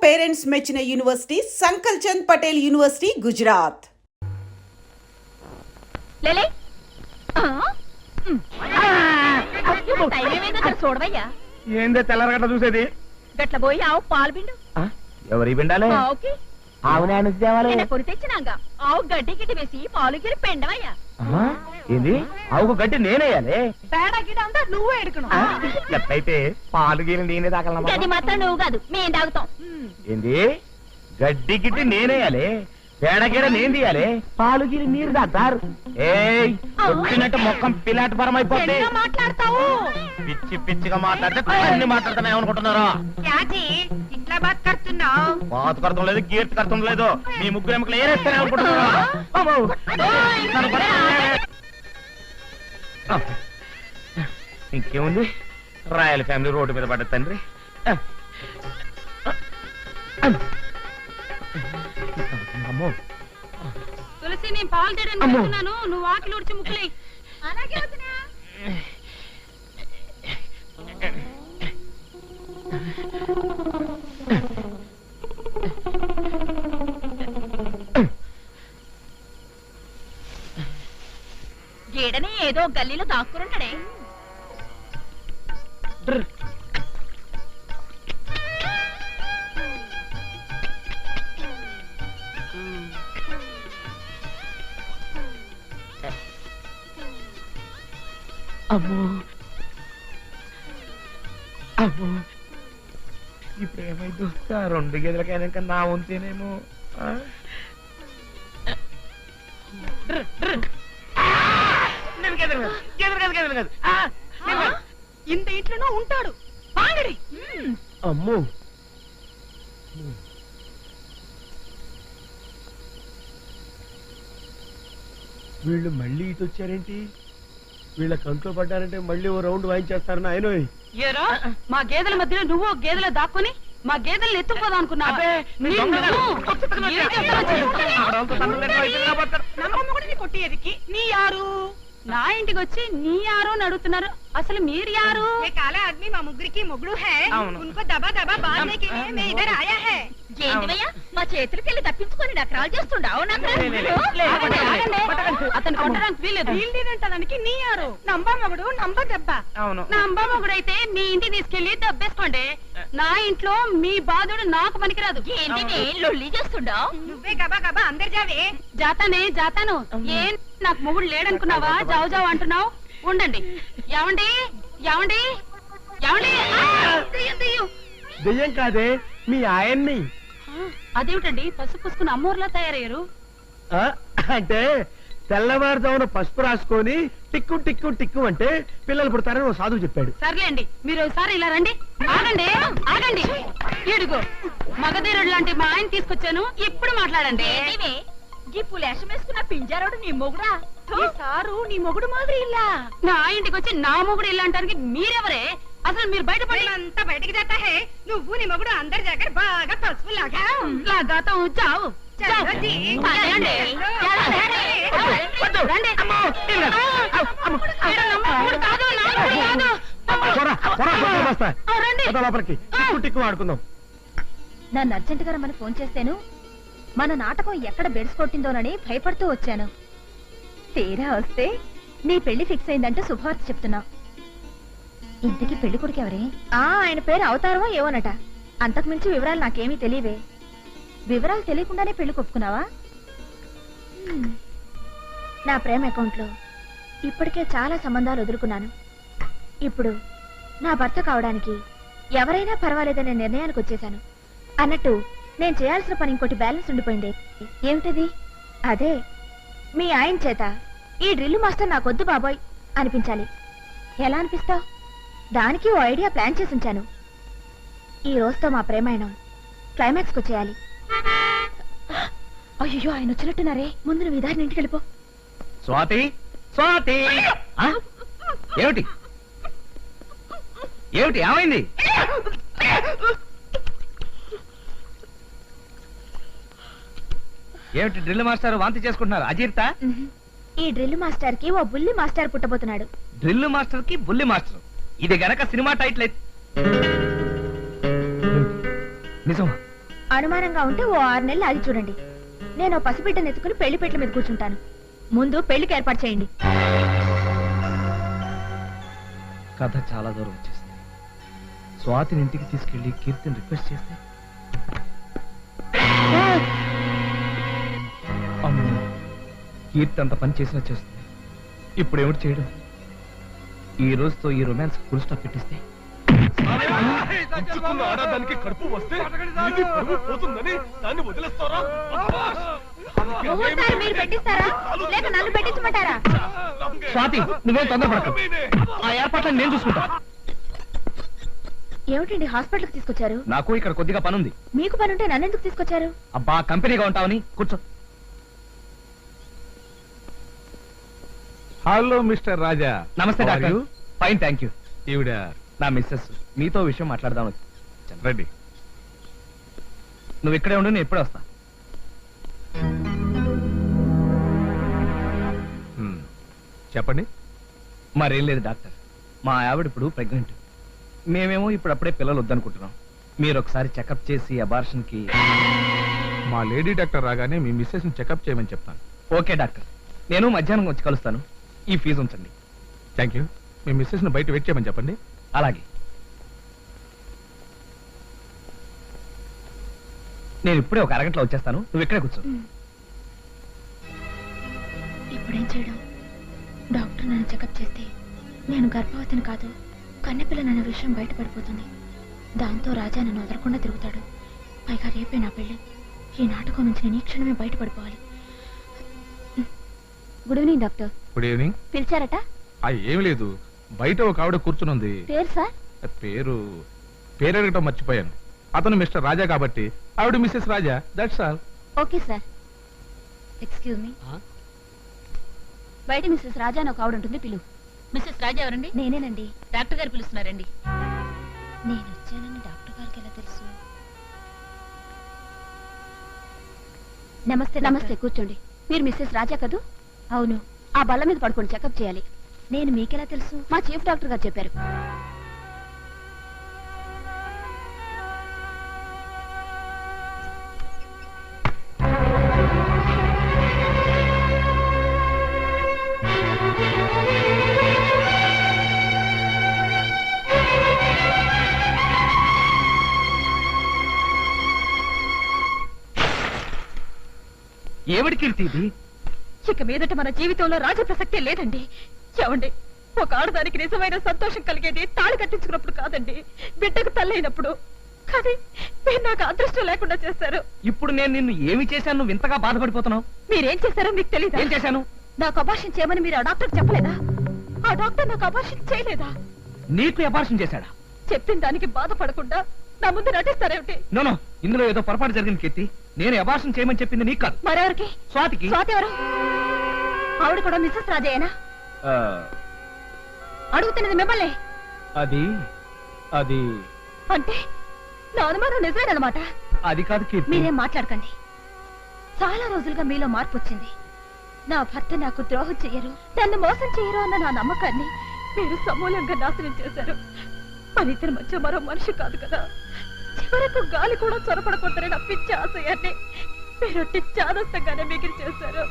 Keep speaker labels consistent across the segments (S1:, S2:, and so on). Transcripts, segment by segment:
S1: Parents మెచ్చిన university సంకల్ Chand Patel university Gujarat.
S2: ఏందే తెల్లరగట్ట చూసేది?
S3: గట్ల పోయి ఆవు పాలు పిండు.
S2: ఎవరి పిండాలి?
S3: పొరి తెచ్చినాక ఆవు గడ్డి గిడ్డి వేసి పాలు గిరి పెండవయ్యా.
S2: ఏంది? ఆవుకు గడ్డి నేనేయాలి?
S3: తేడా గిడ్డ అంతా నువ్వు ఎడుకును.
S2: ఎట్లయితే పాలు గిరి నేనే తాగలమా?
S3: గడ్డి మాత్రం నువ్వు కాదు, మేం తాగుతాం.
S2: ఏంది? గడ్డి గిడ్డి నేనేయాలి, పేడగిడ నేను తీయాలి, పాలు గిరి నీరు తాగుతారు. ఏయ్ వచ్చినట్టు మొక్కం పిల్లాట పరం అయిపోతే
S3: మాట్లాడతావు.
S2: పిచ్చి పిచ్చిగా మాట్లాడితే అన్ని మాట్లాడతానే అనుకుంటున్నారా?
S3: ఇట్లా బాత్ కడుతున్నావు.
S2: బాత్ కడతం లేదు, కీర్తి కడతం లేదు. మీ ముగ్గురు ఎముకలు ఏరేస్తానే అనుకుంటున్నారా? ఇంకేముంది, రాయల్ ఫ్యామిలీ రోడ్డు మీద పడ్డ తండ్రి. అమ్మో
S3: తులసి, నేను పాలు తేడాను, నువ్వు ఆకలి ఉడిచి ముక్కులే. అలాగే వదినా. గీడని ఏదో గల్లీలో దాక్కురుంటాడే.
S2: అమ్మో అమ్మో, ఇప్పుడు ఏమైందో? రెండు గేదెలకైనాక నా వంతేనేమో.
S3: ఇంత ఇంట్లోనూ ఉంటాడు.
S2: అమ్మో, వీళ్ళు మళ్ళీ ఇటు వచ్చారేంటి? వీళ్ళ కంట్లో పడ్డారంటే మళ్ళీ ఓ రౌండ్ వాయించేస్తారు నాయన.
S3: ఏరా, మా గేదెల మధ్యలో నువ్వు గేదెల దాక్కుని మా గేదెల్ని ఎత్తుకుపోదాం అనుకున్నావా? కొట్టేదికి నీ యారు? నా ఇంటికి వచ్చి నీ యారు అని అడుగుతున్నారు. అసలు మీరు యారు? కాలే ఆద్మీ మా ముగ్గురికి మొగుడు హై, ఉनको దబా దబా బాధనే కే లియే మే ఇధర్ ఆయా హై. ఏంటివయ్యా, మా చేతులకెళ్ళి తప్పించుకొని నకరాలు చేస్తుండావు? అతను కొట్టడానికి వీల్లేదు. వీల్లేదంటానికి నీ యారు? నంబా మొగుడు నంబా దెబ్బ. నంబా మొగుడు అయితే మీ ఇంటికి తీసుకెళ్లి దెబ్బేసుకోండి. నా ఇంట్లో మీ బాధుడు నాకు పనికిరాదు. ఏంటి లొల్లి చేస్తుండావు? నువ్వే గబా గబా అందరు జావే. జాతాను. ఏం నాకు మొగుడు లేడనుకున్నావా? జావు జావు అంటున్నావు. ఉండండి. ఏమండి ఏమండి ఏమండి?
S2: దెయ్యం కాదే, మీ ఆయన్ని.
S3: అదేమిటండి పసుపు పూసుకుని అమ్మోర్లా తయారయ్యారు?
S2: అంటే తెల్లవారుజామున పసుపు రాసుకొని టిక్కు టిక్కు టిక్కు అంటే పిల్లలు పుడతారని ఓ సాధువు చెప్పాడు.
S3: సర్లేండి, మీరు ఒకసారి ఇలా రండి. ఆగండి. ఇడుగో మగధీరుడు లాంటి మా ఆయన తీసుకొచ్చాను, ఇప్పుడు మాట్లాడండి. వేసుకున్న పింజారోడు నీ మొగుడా? సారు నీ మొగుడు మాదిరి ఇల్లా? నా ఇంటికి వచ్చి నా మొగుడు ఇల్లా అంటానికి మీరెవరే? అసలు మీరు బయటపడి అంతా బయటికి జతా హే. నువ్వు నీ మొగుడు అందరి దగ్గర బాగా పసుపు లాగాతం. చావు
S2: టిక్కు ఆడుకుందాం.
S4: నన్ను అర్జెంట్ గా రమ్మని ఫోన్ చేశాను. మన నాటకం ఎక్కడ బెడ్స్ కొట్టిందోనని భయపడుతూ వచ్చాను. తీరా వస్తే నీ పెళ్లి ఫిక్స్ అయిందంటూ శుభవార్త చెప్తున్నా. ఇంతకీ పెళ్లి కొడుకు ఎవరే? ఆయన పేరు అవతారమో ఏవోనట. అంతకుమించి వివరాలు నాకేమీ తెలియవే. వివరాలు తెలియకుండానే పెళ్లి కొప్పుకున్నావా? నా ప్రేమ అకౌంట్ లో ఇప్పటికే చాలా సంబంధాలు వదులుకున్నాను. ఇప్పుడు నా భర్త కావడానికి ఎవరైనా పర్వాలేదనే నిర్ణయానికి వచ్చేశాను. అన్నట్టు నేను చేయాల్సిన పని ఇంకోటి బ్యాలెన్స్ ఉండిపోయింది. ఏమిటది? అదే మీ ఆయన చేత ఈ డ్రిల్ మాస్టర్ నాకొద్దు బాబోయ్ అనిపించాలి. ఎలా అనిపిస్తావు? దానికి ఓ ఐడియా ప్లాన్ చేసి ఉంచాను. ఈ రోజుతో మా ప్రేమాయణం క్లైమాక్స్కి వచ్చేయాలి. అయ్యో, ఆయన వచ్చినట్టున్నారే. ముందు నువ్వు విధాన్ని ఇంటికి వెళ్ళిపో.
S2: స్వాతి, ఏమిటి ఏమైంది? ఏమిటి డ్రిల్ మాస్టర్ వాంతి చేసుకుంటున్నారు? అజీర్త?
S4: ఈ డ్రిల్ మాస్టర్ కి ఓ బుల్లి మాస్టర్ పుట్టబోతున్నాడు.
S2: డ్రిల్ మాస్టర్ కి బుల్లి మాస్టర్, ఇది గనక సినిమా టైటిల్ అయితే నిజం.
S4: అనుమానంగా ఉంటే ఓ 6 నెలలు ఆగి చూడండి. నేను ఓ పసిబిడ్డను ఎత్తుకుని పెళ్లి పెట్ల మీద కూర్చుంటాను. ముందు పెళ్లికి ఏర్పాటు చేయండి.
S2: కథ చాలా దూరం వచ్చేసింది. స్వాతిని ఇంటికి తీసుకెళ్లి కీర్తిని రిక్వెస్ట్ చేస్తే అమ్మో, కీర్తి అంత పని చేసినా చేస్తుంది. ఇప్పుడు ఏమిటి చేయడం? ఈ రోజుతో ఈ రొమాన్స్ ఫుల్ స్టాప్ పెట్టిస్తే
S5: ఆడదానికి కడుపు వస్తే ఇది పరువు పోతుందని దాన్ని వదిలేస్తారా?
S4: ముహూర్తాలు మీరు పెట్టిస్తారా లేక నన్ను పెట్టించమంటారా?
S2: స్వాతి, నువ్వేం తొందరపడకు. ఆ ఏర్పాట్లను నేను చూసుకుంటా.
S4: ఏమిటండి హాస్పిటల్కి తీసుకొచ్చారు?
S2: నాకు ఇక్కడ కొద్దిగా పనుంది.
S4: మీకు పనుంటే నన్నెందుకు తీసుకొచ్చారు?
S2: అబ్బా, కంపెనీగా ఉంటావని. కూర్చో.
S5: హలో మిస్టర్ రాజా.
S2: నమస్తే
S5: How are
S2: doctor.
S5: you?
S2: Fine, thank you.
S5: ఈవిడ
S2: నా మిస్సెస్ మీతో విషయం మాట్లాడదాం.
S5: రండి.
S2: నువ్వు ఇక్కడే ఉండు, నేను ఎప్పుడే వస్తా.
S5: చెప్పండి.
S2: మరేం లేదు డాక్టర్, మా ఆవిడ ఇప్పుడు ప్రెగ్నెంట్. మేమేమో ఇప్పుడు అప్పుడే పిల్లలు వద్దనుకుంటున్నాం. మీరు ఒకసారి చెకప్ చేసి అబార్షన్ కి.
S5: మా లేడీ డాక్టర్ రాగానే మీ మిస్సెస్ ని చెకప్ చేయమని చెప్తాను.
S2: ఓకే డాక్టర్, నేను మధ్యాహ్నం వచ్చి కలుస్తాను. ఈ ఫీజు ఉంచండి.
S5: Thank you. మీ మిస్సెస్ ని బయట వెయిట్ చేయమని చెప్పండి.
S2: అలాగే. నేను ఇప్పుడే ఒక అరగంటలో వచ్చేస్తాను. నువ్వు ఇక్కడే కూర్చో.
S4: ఇప్పుడేం చేయడం? డాక్టర్ నన్ను చెకప్ చేస్తే నేను గర్భవతిని కాదు కన్నెపిల్లనన్న విషయం బయటపడిపోతుంది. దాంతో రాజా నన్ను వదలకుండా తిరుగుతాడు. పైగా రేపే నా పెళ్లి. ఈ నాటకం నుంచి నేను ఈ క్షణమే బయటపడిపోవాలి. Good evening doctor.
S5: Good evening.
S4: పిలిచారట?
S5: ఏం లేదు, బయట ఒక ఆవిడ కూర్చునుంది.
S4: పేరు సార్?
S5: పేరు అడగటం మర్చిపోయాను. అతను మిస్టర్ రాజా కాబట్టి ఆవిడ Mrs Raja. That's all.
S4: Okay sir. Excuse me. బయట మిస్సెస్ రాజా అని ఒక ఆవిడ ఉంటుంది, పిలు.
S3: మిస్సెస్ రాజా ఎవరండి?
S4: నేనేనండి.
S3: డాక్టర్ గారు పిలుస్తున్నారండి.
S4: నేను వచ్చానని డాక్టర్ గారికి ఎలా తెలుసు? నమస్తే. నమస్తే, కూర్చోండి. మీరు మిస్సెస్ రాజా కదూ? అవును. ఆ బల్ల మీద పడుకోండి, చెకప్ చేయాలి. నేను మీకెలా తెలుసు? మా చీఫ్ డాక్టర్ గారు చెప్పారు.
S2: ఏమిటి కీర్తి ఇది?
S3: ఇక మీదట మన జీవితంలో రాజ ప్రసక్తే లేదండి. ఏమండి, ఒక ఆడదానికి నిజమైన సంతోషం కలిగేది తాళి కట్టించుకున్నప్పుడు కాదండి, బిడ్డకు తల్లైనప్పుడు. కానీ మీరు నాకు అదృష్టం లేకుండా చేశారు.
S2: ఇప్పుడు నేను నిన్ను ఏమి చేశాను నువ్వు ఇంతగా బాధపడిపోతున్నావు?
S3: మీరేం చేశారో మీకు తెలియదు.
S2: ఏం చేశాను?
S3: నాకు అబార్షన్ చేయమని మీరు ఆ డాక్టర్ చెప్పలేదా? ఆ డాక్టర్ నాకు అబార్షన్ చేయలేదా?
S2: నీకు అబార్షన్ చేశాడా?
S3: చెప్పిన దానికి బాధపడకుండా నా ముందు నటిస్తారేమిటి?
S2: నో, ఇందులో ఏదో పొరపాటు జరిగింది కీర్తి. నేను అబార్షన్ చేయమని చెప్పింది నీకు కాదు,
S3: మరెవరికి?
S2: స్వాతికి.
S3: స్వాతి ఎవరు? ఆవిడ కూడా మిస్సెస్ రాజయ్యనా?
S2: ఆ,
S3: అడుగుతున్నది మిమ్మల్ని.
S2: అది అది
S3: అంటే నా అనుమానం నిజమేనమాట.
S2: అది కాదు కీర్తి.
S3: మీరేం మాట్లాడకండి. చాలా రోజులుగా మీలో మార్పు వచ్చింది. నా భర్త నాకు ద్రోహం చెయ్యరు, నన్ను మోసం చెయ్యరు అన్న నా నమ్మకాన్ని మీరు సమూలంగా నాశనం చేశారు. మన ఇద్దరి మధ్య మరో మనిషి కాదు కదా. చివరకు గాలి కూడా చొరపడకూడదని నా పిచ్చి ఆశయాన్ని మీరు చాదస్తంగానే మిగిలి చేశారు.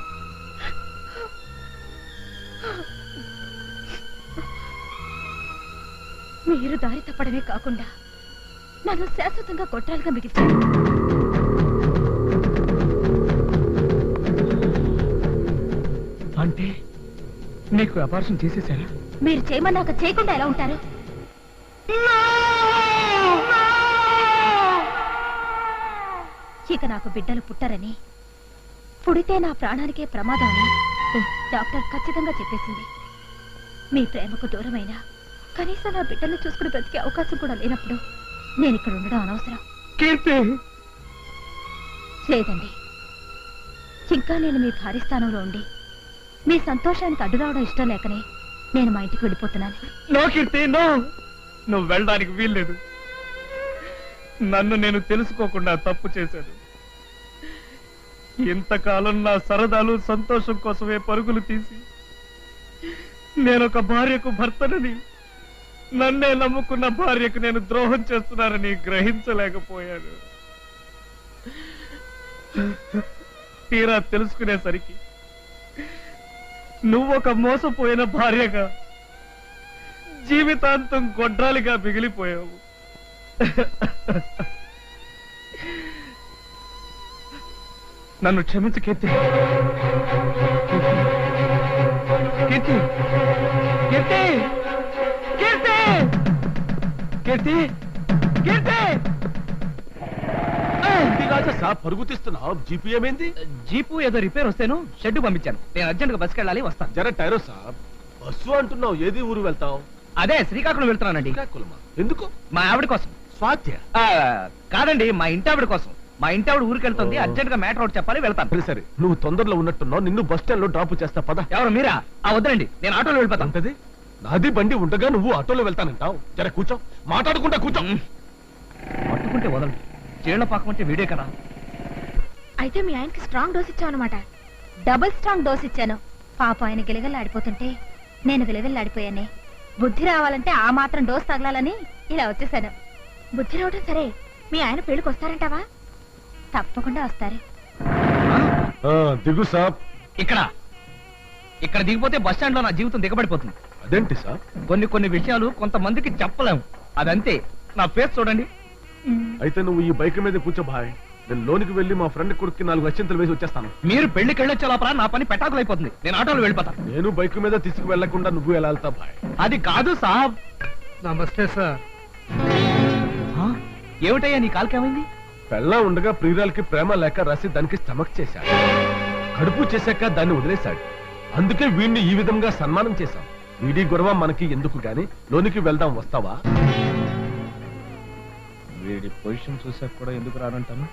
S3: మీరు దారి తప్పడమే కాకుండా నన్ను శాశ్వతంగా కొట్టాలుగా మిగిల్చారు.
S2: అంటే నీకు అబార్షన్ చేసేసారా?
S3: మీరు చేయమన్నాక చేయకుండా ఎలా ఉంటారు? ఇక నాకు బిడ్డలు పుట్టరని, పుడితే నా ప్రాణానికే ప్రమాదం అని డాక్టర్ ఖచ్చితంగా చెప్పేసింది. మీ ప్రేమకు దూరమైనా కనీసం నా బిడ్డలు చూసుకుని బ్రతికే అవకాశం కూడా లేనప్పుడు నేను ఇక్కడ ఉండడం అనవసరం. లేదండి, ఇంకా నేను మీ భారీ స్థానంలో ఉండి మీ సంతోషానికి అడ్డు రావడం ఇష్టం లేకనే నేను మా ఇంటికి వెళ్ళిపోతున్నాను.
S2: నో కీర్తి, నో. నువ్వు వెళ్ళడానికి వీల్లేదు. నన్ను నేను తెలుసుకోకుండా తప్పు చేశాను. ఇంతకాలం నా సరదాలు సంతోషం కోసమే పరుగులు తీసి నేనొక భార్యకు భర్తనని, నన్నే నమ్ముకున్న భార్యకు నేను ద్రోహం చేస్తున్నానని గ్రహించలేకపోయాను. తీరా తెలుసుకునేసరికి నువ్వొక మోసపోయిన భార్యగా జీవితాంతం గొడ్రాలిగా మిగిలిపోయావు. నన్ను క్షమించు కీర్తి. కీర్తి కీర్తి కీర్తి కీర్తి కీర్తి
S6: రాజా సాబ్ పరుగు తీస్తున్నావు. జీపీ ఏమైంది?
S2: జీపు ఏదో రిపేర్ వస్తేను షెడ్ పంపించాను. నేను అర్జెంట్ గా బస్కి వెళ్ళాలి, వస్తాను.
S6: జర టైరో సాబ్. బస్సు అంటున్నావు, ఏది ఊరు వెళ్తావు?
S2: అదే శ్రీకాకుళం వెళ్తున్నానండి.
S6: శ్రీకాకుళమా? ఎందుకు?
S2: మా ఆవిడ కోసం.
S6: స్వాత్య?
S2: కాదండి, మా ఇంటి ఆవిడ కోసం. మా ఇంటి ఆవిడ ఊరికి వెళ్తుంది, అర్జెంట్ గా మ్యాటర్ ఒకటి చెప్పాలి, వెళ్తాను.
S6: సరే సరే, నువ్వు తొందరలో ఉన్నట్టున్నావు. నిన్ను బస్ స్టాండ్ లో డ్రాప్ చేస్తా పద.
S2: ఎవరు మీరా? వద్దండి, నేను ఆటోలో వెళ్ళిపోతాను.
S6: అంతది నాది బండి ఉండగా నువ్వు ఆటోలో వెళ్తానంటావు. జర కూర్చో, మాట్లాడుకుంటా కూర్చో.
S2: పట్టుకుంటే వదలండి. చీళ్ల పాకం అంటే వీడే కదా.
S4: అయితే మీ ఆయనకి స్ట్రాంగ్ డోస్ ఇచ్చావు అనమాట.
S7: డబుల్ స్ట్రాంగ్ డోస్ ఇచ్చాను. పాప ఆయన గిలగల్లాడిపోతుంటే నేను గిలగల్లాడిపోయానే. బుద్ధి రావాలంటే ఆ మాత్రం డోస్ తగలాలని ఇలా వచ్చేసాను.
S4: బుద్ధి రావటం సరే, మీ ఆయన పెళ్లికి వస్తారంటావా?
S7: తప్పకుండా వస్తారు.
S6: దిగు సాబ్.
S2: ఇక్కడ దిగిపోతే బస్ స్టాండ్ లో నా జీవితం దిగబడిపోతుంది.
S6: అదేంటి సాబ్?
S2: కొన్ని విషయాలు కొంతమందికి చెప్పలేము, అదంతే. నా ఫేస్ చూడండి.
S6: అయితే నువ్వు ఈ బైక్ మీద కూర్చో భాయ్. నేను లోనికి వెళ్ళి మా ఫ్రెండ్ కొడుక్కి 4 అత్యంతలు వేసి వచ్చేస్తాను.
S2: మీరు పెళ్లికి వెళ్ళొచ్చే లోపల నా పని పెటాకులైపోతుంది. నేను ఆటోలో వెళ్ళిపోతాను.
S6: నేను బైక్ మీద తీసుకు వెళ్లకుండా నువ్వు ఎలా వెళ్తా భాయ్?
S2: అది కాదు సాబ్.
S5: నమస్తే సార్.
S2: ఏమిటయ్యా నీ కాలుకేమైంది?
S6: పెళ్ళా ఉండగా ప్రియురాలకి ప్రేమ లేక రాసి దానికి స్టమక్ చేశాడు. కడుపు చేశాక దాన్ని వదిలేశాడు. అందుకే వీడిని ఈ విధంగా సన్మానం చేశాం. వీడి గొడవ మనకి ఎందుకు గాని, లోనికి వెళ్దాం, వస్తావా?
S2: వీడి పొజిషన్ చూసాక కూడా ఎందుకు రానంటాను.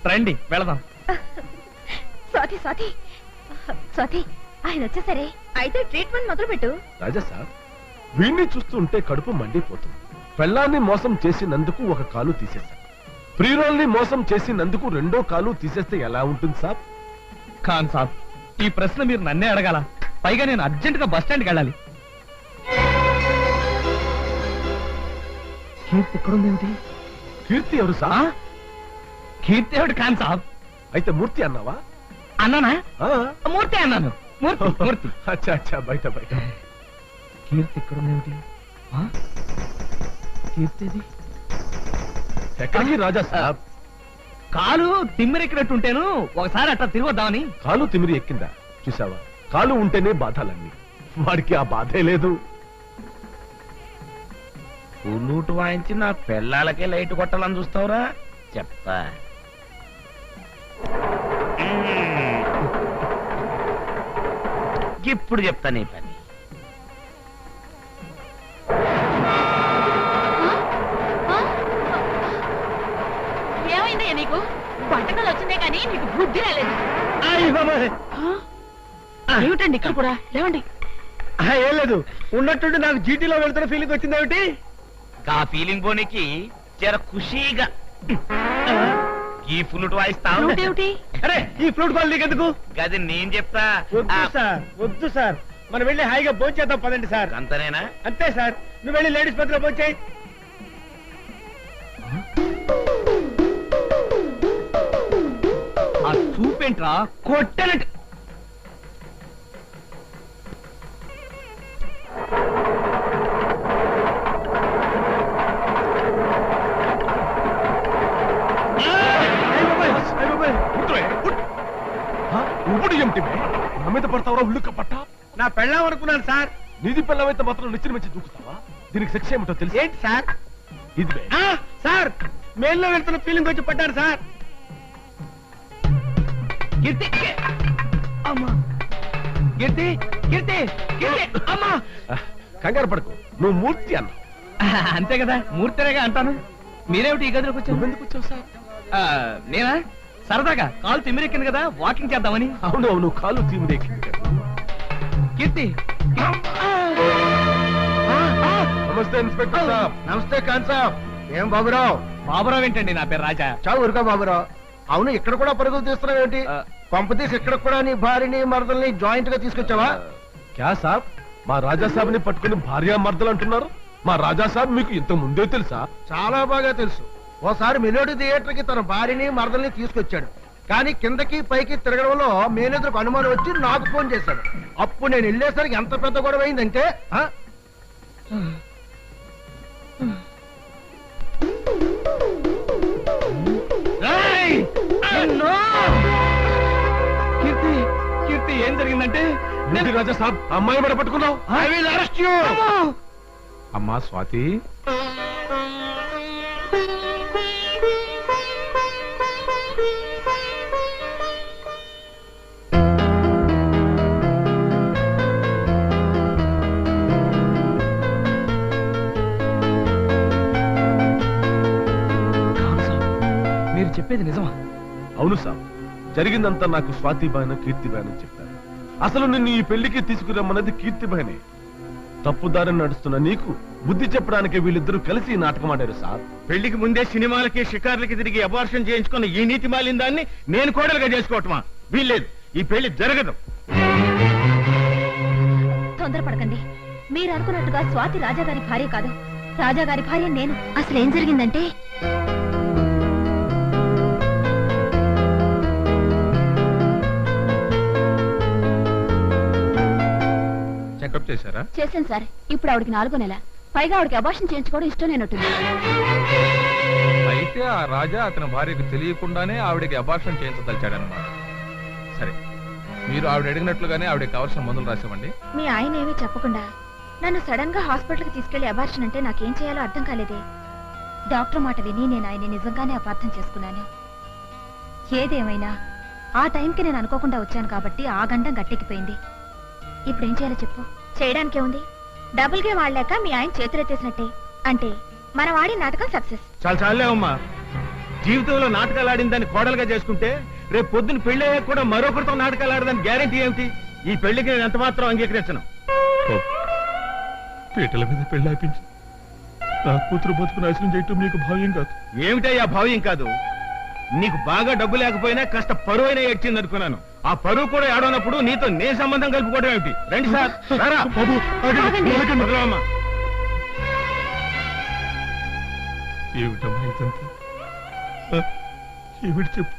S2: రండి వెళదాం.
S4: స్వాతి స్వాతి స్వాతి, ఆయన వచ్చేసరే. అయితే ట్రీట్మెంట్ మొదలు పెట్టు.
S6: రాజా సార్, వీడిని చూస్తుంటే కడుపు మండిపోతుంది. పెళ్ళాన్ని మోసం చేసినందుకు ఒక కాలు తీసేశాం. ప్రియురాల్ని మోసం చేసినందుకు 2వ కాలు తీసేస్తే ఎలా ఉంటుంది సాబ్?
S2: ఖాన్ సాబ్, ఈ ప్రశ్న మీరు నన్నే అడగాల. పైగా నేను అర్జెంట్ గా బస్ స్టాండ్కి వెళ్ళాలి. కీర్తి ఎక్కడుందేమిటి?
S6: కీర్తి ఎవరు సాబ్?
S2: కీర్తి ఎవడు ఖాన్ సాబ్?
S6: అయితే మూర్తి అన్నావా?
S2: అన్నానా?
S6: ఆ.
S2: మూర్తి అన్నాను. మూర్తి.
S6: అచ్చా అచ్చా, బయట బయట.
S2: కీర్తి ఎక్కడుందేమిటి? కీర్తిది
S6: ఎక్కడికి రాజా సాబ్?
S2: కాలు తిమ్మిరెక్కినట్టుంటేను ఒకసారి అట్లా తిరిగొద్దామని.
S6: కాలు తిమిరి ఎక్కిందా? చూసావా, కాలు ఉంటేనే బాధలన్నీ. వాడికి ఆ బాధే లేదు.
S2: పుల్లూటు వాయించి నా పెళ్ళాలకే లైట్ కొట్టాలని చూస్తావురా? చెప్తా. ఇప్పుడు చెప్తా నీ పని.
S3: ఏమైందయ్యా నీకు? వంటకాలు వచ్చిందే కానీ నీకు బుద్ధి రాలేదు. ఏమిటండి ఇక్కడ కూడా? లేవండి.
S2: ఏం లేదు, ఉన్నట్టుండి నాకు జీటీలో వెళ్తున్న ఫీలింగ్ వచ్చిందేమిటి? ఆ ఫీలింగ్ పోనీకి జర ఖుషీగా ఈ ఫ్లూట్ వాయిస్తావు.
S3: ఏమిటి?
S2: అరే, ఈ ఫ్లూట్ కాల్ నీకెందుకు? గది నేను చెప్తా. వద్దు సార్, మనం వెళ్ళి హాయిగా భోంచేద్దాం పదండి సార్. అంతనేనా? అంతే సార్. నువ్వు వెళ్ళి లేడీస్ పత్రిలో భోంచేయి. ఆ చూపేంట్రా కొట్టనట్టు.
S6: ఇప్పుడు ఏమిటి నా మీద పడతావరా? ఉల్లుక్క పట్ట.
S2: నా పెళ్ళాం అనుకున్నాను సార్.
S6: నీది పెళ్ళమైతే మాత్రం నిచ్చిన మంచి దూకుతావా? దీనికి శిక్ష ఏమిటో తెలుసు?
S2: ఏంటి సార్?
S6: ఇది బే.
S2: సార్, మేల్లో వెళ్తున్న ఫీలింగ్ వచ్చి పడ్డారు సార్. కీర్తి, అమ్మా, కీర్తి, కీర్తి, కీర్తి, అమ్మా.
S6: కంగారు పడకు, నువ్వు మూర్తి అన్నావు.
S2: అంతే కదా, మూర్తిరేగా అంటాను. మీరేమిటి ఈ గదిలోకి వచ్చారు?
S6: నువ్వెందుకు వచ్చావు సార్?
S2: నేనా? సరదాగా కాలు తిమ్మిరెక్కింది కదా, వాకింగ్ చేద్దామని.
S6: అవును అవును, కాలు తీమిరెక్కింది.
S2: కీర్తి,
S6: నమస్తే ఇన్స్పెక్టర్ సాబ్.
S2: నమస్తే ఖాన్ సాబ్. ఏం బాబురావు? బాబురావు ఏంటండి, నా పేరు రాజా.
S8: ఊరుగా బాబురావు. అవును, ఇక్కడ కూడా పరుగులు తీస్తున్నావు ఏంటి? పంపతీసి ఇక్కడ కూడా నీ భార్యని మరదల్ని జాయింట్ గా తీసుకొచ్చావా?
S6: క్యా సాబ్, మా రాజా సాబ్ ని పట్టుకుని భార్యా మర్దలు అంటున్నారు? మా రాజా సాబ్ మీకు ఇంత ముందే తెలుసా?
S8: చాలా బాగా తెలుసు. ఓసారి మెలోడీ థియేటర్ కి తన భార్యని మరదల్ని తీసుకొచ్చాడు. కానీ కిందకి పైకి తిరగడంలో మేనేజర్కు అనుమానం వచ్చి నాకు ఫోన్ చేశాడు. అప్పుడు నేను వెళ్ళేసరికి ఎంత పెద్ద గొడవ అయిందంటే
S2: కీర్తి ఏం జరిగిందంటే
S6: రాజా సాబ్ అమ్మాయి మీద పట్టుకున్నావు.
S8: I will arrest you.
S5: అమ్మా స్వాతి,
S2: మీరు చెప్పేది నిజమా?
S6: అవును సాబ్, జరిగిందంతా నాకు స్వాతిబాయన కీర్తిబాయన చెప్పారు. అసలు నిన్ను ఈ పెళ్లికి తీసుకురమ్మన్నది కీర్తిబాయనే. తప్పుదారిని నడుస్తున్న నీకు బుద్ధి చెప్పడానికి వీళ్ళిద్దరూ కలిసి ఈ నాటకం ఆడారు సార్.
S2: పెళ్లికి ముందే సినిమాలకి షికార్లకి తిరిగి అబార్షన్ చేయించుకున్న ఈ నీతి మాలిన దాన్ని నేను కోడలుగా చేసుకోవటమా? వీల్లేదు, ఈ పెళ్లి జరగదు.
S7: తొందరపడకండి. మీరు అనుకున్నట్టుగా స్వాతి రాజాగారి భార్య కాదు. రాజాగారి భార్య నేను. అసలు ఏం జరిగిందంటే
S5: చెకప్ చేశారా?
S4: చేశాను సార్. ఇప్పుడు ఆవిడకి 4వ నెల. పైగా ఆవిడకి అబార్షన్ చేయించుకోవడం ఇష్టం లేనట్టుంది.
S5: అయితే ఆ రాజా అతని భార్యకు తెలియకుండానే ఆవిడకి అబార్షన్ చేయించదలిచాడనమాట. సరే, మీరు ఆవిడ అడిగినట్లుగానే ఆవిడకి కావాల్సిన మందులు రాసివ్వండి.
S4: మీ ఆయన ఏమీ చెప్పకుండా నన్ను సడన్ గా హాస్పిటల్ కి తీసుకెళ్లి అబార్షన్ అంటే నాకేం చేయాలో అర్థం కాలేదే.
S7: డాక్టర్ మాట విని నేను ఆయన నిజంగానే అపార్థం చేసుకున్నాను. ఏదేమైనా ఆ టైంకి నేను అనుకోకుండా వచ్చాను కాబట్టి ఆ గండం గట్టెక్కిపోయింది. ఇప్పుడు ఏం చేయాలో చెప్పు.
S4: చేయడానికే ఉంది. డబుల్ గేమ్ ఆడలేక మీ ఆయన చేతులెత్తేసినట్టే. అంటే మన వాడి నాటకం సక్సెస్.
S2: చాలా చాలే అమ్మా. జీవితంలో నాటకాలు ఆడిన దాన్ని కోడలుగా చేసుకుంటే రేపు పొద్దున పెళ్లి అయ్యాక కూడా మరొకరితో నాటకాలు ఆడదాని గ్యారెంటీ ఏమిటి? ఈ పెళ్లికి నేను ఎంత మాత్రం అంగీకరించను.
S6: పీటల మీద పెళ్లి అయిపించి నా కూతురు బతుకు నాశనం చేయటం నీకు భావ్యం కాదు.
S2: ఏమిటయ్యా భావ్యం కాదు? నీకు బాగా డబ్బు లేకపోయినా కాస్త పరువు అయినా ఏడ్చింది అనుకున్నాను. ఆ పరువు కూడా ఏడవనప్పుడు నీతో నే సంబంధం కలుపుకోవడం ఏమిటి? రండి సార్. వదలవమ్మా.
S6: ఏమిటమ్మా ఇదంతా? ఏమిటి చెప్పు.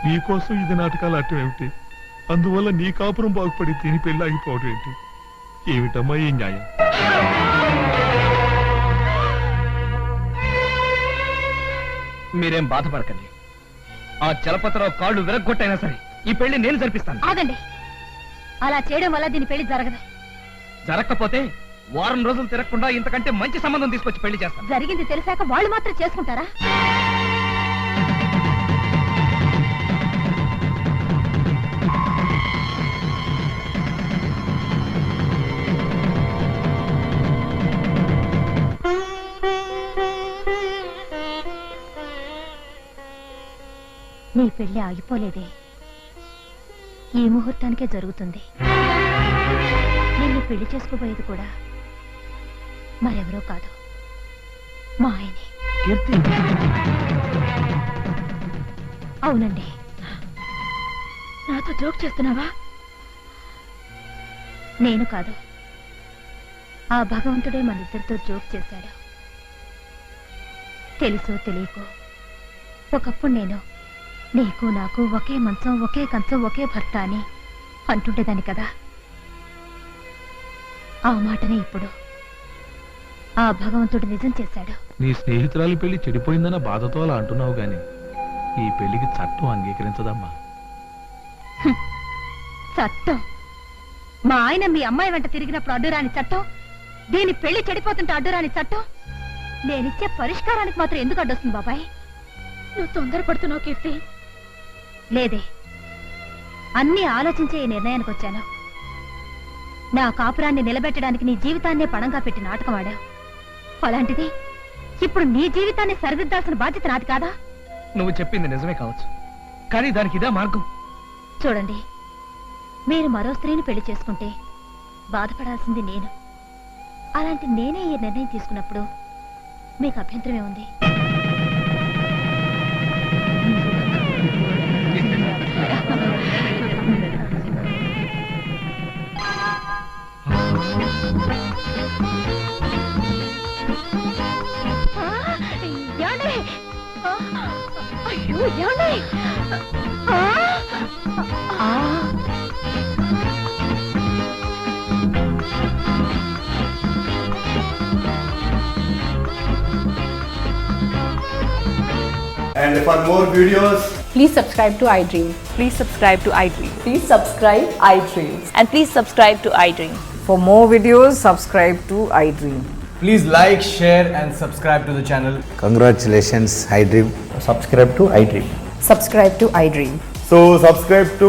S6: నీకోసం ఇది నాటకాలు ఆడటం ఏమిటి? అందువల్ల నీ కాపురం బాగుపడి దీని పెళ్లి ఆగిపోవడం ఏంటి? ఏమిటమ్మా ఈ న్యాయం?
S2: మీరేం బాధపడకండి. ఆ చలపతిరావు కాళ్ళు విరగ్గొట్టైనా సరే ఈ పెళ్లి నేను జరిపిస్తాను.
S7: ఆగండి. అలా చేయడం వల్ల దీని పెళ్లి జరగదు.
S2: జరగకపోతే వారం రోజులు తిరగకుండా ఇంతకంటే మంచి సంబంధం తీసుకొచ్చి పెళ్లి చేస్తాను.
S7: జరిగింది తెలిసాక వాళ్ళు మాత్రం చేసుకుంటారా? నీ పెళ్లి ఆగిపోలేదే. ఈ ముహూర్తానికే జరుగుతుంది. నిన్ను పెళ్లి చేసుకోబోయేది కూడా మరెవరో కాదు, మా ఆయనే. అవునండి.
S4: నాతో జోక్ చేస్తున్నావా?
S7: నేను కాదు, ఆ భగవంతుడే మన ఇద్దరితో జోక్ చేశాడు. తెలుసో తెలియకో ఒకప్పుడు నేను నీకు నాకు ఒకే మంచం, ఒకే కంచం, ఒకే భర్త అని అంటుండేదాన్ని కదా. ఆ మాటనే ఇప్పుడు ఆ భగవంతుడు నిజం చేశాడు.
S5: నీ స్నేహితురాలి పెళ్లి చెడిపోయిందన్న బాధతో అలా అంటున్నావు గాని ఈ పెళ్లికి చట్టం అంగీకరించదమ్మా.
S7: చట్టం? మా ఆయన మీ అమ్మాయి వెంట తిరిగినప్పుడు అడ్డురాని చట్టం, దీని పెళ్లి చెడిపోతుంటే అడ్డురాని చట్టం, నేనిచ్చే పరిష్కారానికి మాత్రం ఎందుకు అడ్డొస్తుంది బాబాయ్?
S4: నువ్వు తొందరపడుతున్నావు కీర్తి.
S7: లేదే, అన్నీ ఆలోచించే ఈ నిర్ణయానికి వచ్చాను. నా కాపురాన్ని నిలబెట్టడానికి నీ జీవితాన్నే పణంగా పెట్టి నాటకం ఆడావు. అలాంటిది ఇప్పుడు నీ జీవితాన్ని సరిదిద్దాల్సిన బాధ్యత నాది కాదా?
S2: నువ్వు చెప్పింది నిజమే కావచ్చు, కానీ దానికి ఇదే మార్గం.
S7: చూడండి, మీరు మరో స్త్రీని పెళ్లి చేసుకుంటే బాధపడాల్సింది నేను. అలాంటి నేనే ఈ నిర్ణయం తీసుకున్నప్పుడు మీకు అభ్యంతరమే ఉంది? ఏమండి?
S3: అయ్యో ఏమండి ఆ! ఆ!
S9: And for more videos,
S3: Please subscribe to iDream. Please subscribe to iDream. Please subscribe iDream. And please subscribe to iDream.
S10: For more videos, subscribe to iDream.
S9: please like, share, and subscribe to the channel.
S11: Congratulations, iDream.
S9: Subscribe to iDream.
S10: Subscribe to iDream.
S9: So subscribe to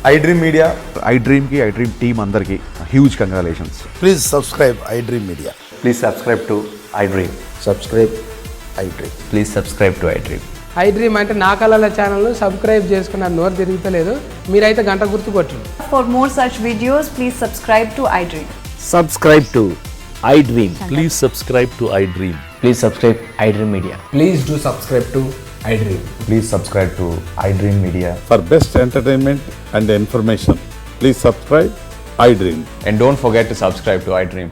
S9: iDream Media.
S11: iDream ki iDream team అందరికి huge congratulations.
S8: Please subscribe iDream media.
S11: Please subscribe to iDream.
S8: Subscribe iDream.
S11: Please subscribe to iDream.
S10: iDream అంటే నా కళల channel subscribe చేసుకున్న నోరు తిరుగుతలేదు. మీరైతే గంట గుర్తు కొట్టండి. For more such videos, please subscribe to iDream.
S11: Subscribe to iDream.
S6: Please subscribe to iDream.
S11: Please subscribe iDream Media.
S9: Please do subscribe to iDream.
S11: Please subscribe to iDream Media.
S6: For best entertainment and information please subscribe iDream.
S11: And don't forget to subscribe to iDream.